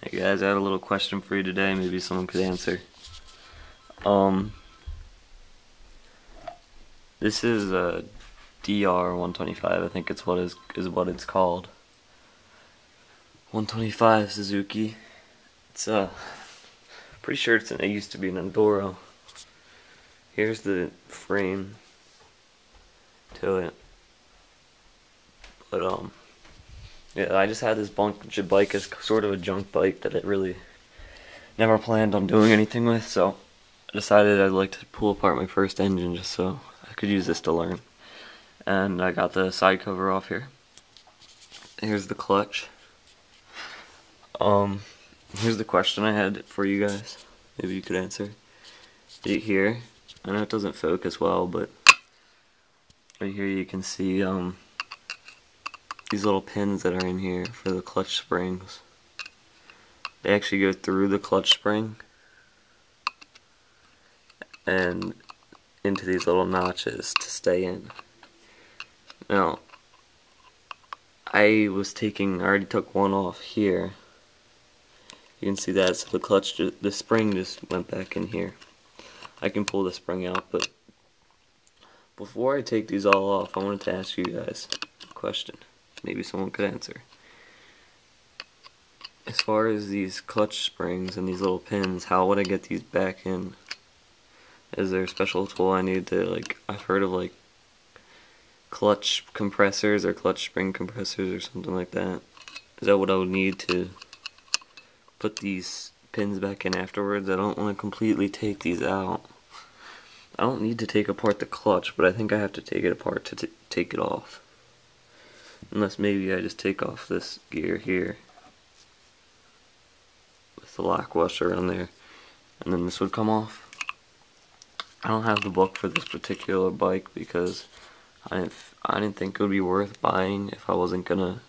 Hey guys, I had a little question for you today. Maybe someone could answer. Um, this is a DR-125. I think it's what it's called. 125 Suzuki. It's pretty sure it used to be an Enduro. Here's the frame to it. But yeah, I just had this bike as sort of a junk bike that it really never planned on doing anything with, so I decided I'd like to pull apart my first engine just so I could use this to learn. And I got the side cover off here. Here's the clutch. Here's the question I had for you guys. Maybe you could answer. Right here, I know it doesn't focus well, but right here you can see these little pins that are in here for the clutch springs. They actually go through the clutch spring and into these little notches to stay in. Now, I already took one off here. You can see that, so the spring just went back in here. I can pull the spring out, but before I take these all off, I wanted to ask you guys a question. Maybe someone could answer. As far as these clutch springs and these little pins, how would I get these back in? Is there a special tool I need to, I've heard of clutch compressors or clutch spring compressors or something like that. Is that what I would need to put these pins back in afterwards? I don't want to completely take these out. I don't need to take apart the clutch, but I think I have to take it apart to take it off. Unless maybe I just take off this gear here with the lock washer on there, and then this would come off. I don't have the book for this particular bike because I didn't think it would be worth buying if I wasn't gonna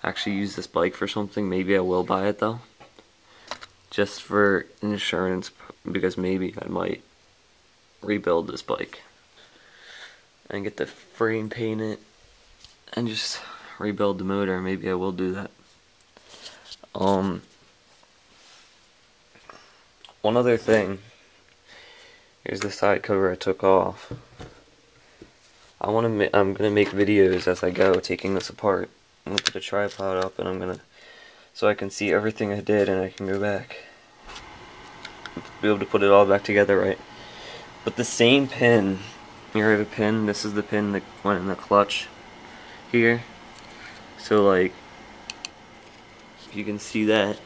actually use this bike for something. Maybe I will buy it though, just for insurance, because maybe I might rebuild this bike and get the frame painted and just rebuild the motor. Maybe I will do that. One other thing. Here's the side cover I took off. I'm gonna make videos as I go, taking this apart. I'm gonna put a tripod up, and so I can see everything I did, and I can go back, be able to put it all back together right. But the same pin, here I have a pin. This is the pin that went in the clutch here. So you can see that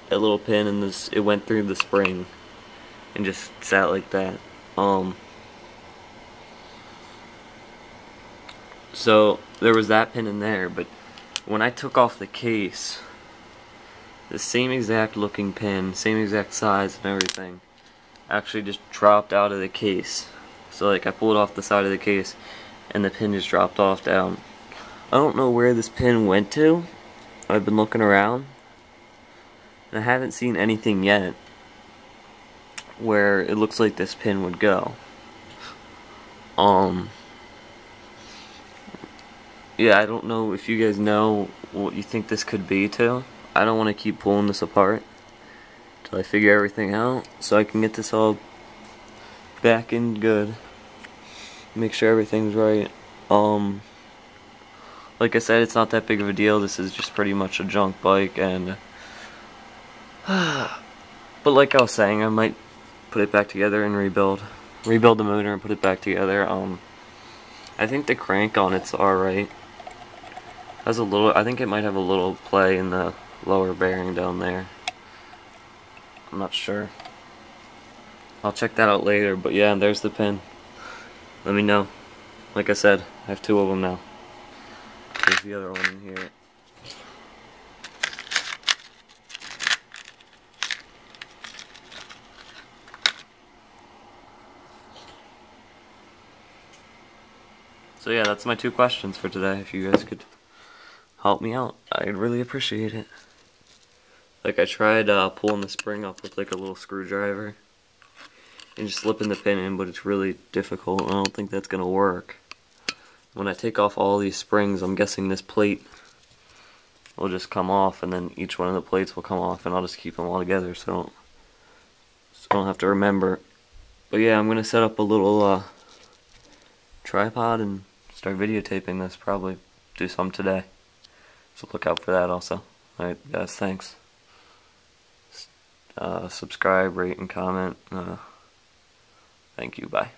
little pin, and it went through the spring and just sat like that. So there was that pin in there, but when I took off the case, the same exact looking pin, same exact size and everything, actually just dropped out of the case. So I pulled off the side of the case and the pin just dropped off down. I don't know where this pin went to. I've been looking around and I haven't seen anything yet where it looks like this pin would go. Yeah, I don't know if you guys know what you think this could be too. I don't want to keep pulling this apart till I figure everything out, so I can get this all back in good. Make sure everything's right. Like I said, it's not that big of a deal. This is just pretty much a junk bike, and but like I was saying, I might put it back together and rebuild the motor and put it back together. I think the crank on it's alright. Has a little, I think it might have a little play in the lower bearing down there. I'm not sure. I'll check that out later, but yeah, there's the pin. Let me know. Like I said, I have two of them now. There's the other one in here. So yeah, that's my two questions for today. If you guys could help me out, I'd really appreciate it. I tried pulling the spring up with a little screwdriver and just slipping the pin in, but it's really difficult. I don't think that's gonna work. When I take off all these springs, I'm guessing this plate will just come off, and then each one of the plates will come off, and I'll just keep them all together so I don't have to remember. But yeah, I'm gonna set up a little tripod and start videotaping this. Probably do some today, so look out for that also. Alright guys, thanks. Subscribe, rate, and comment. Thank you, bye.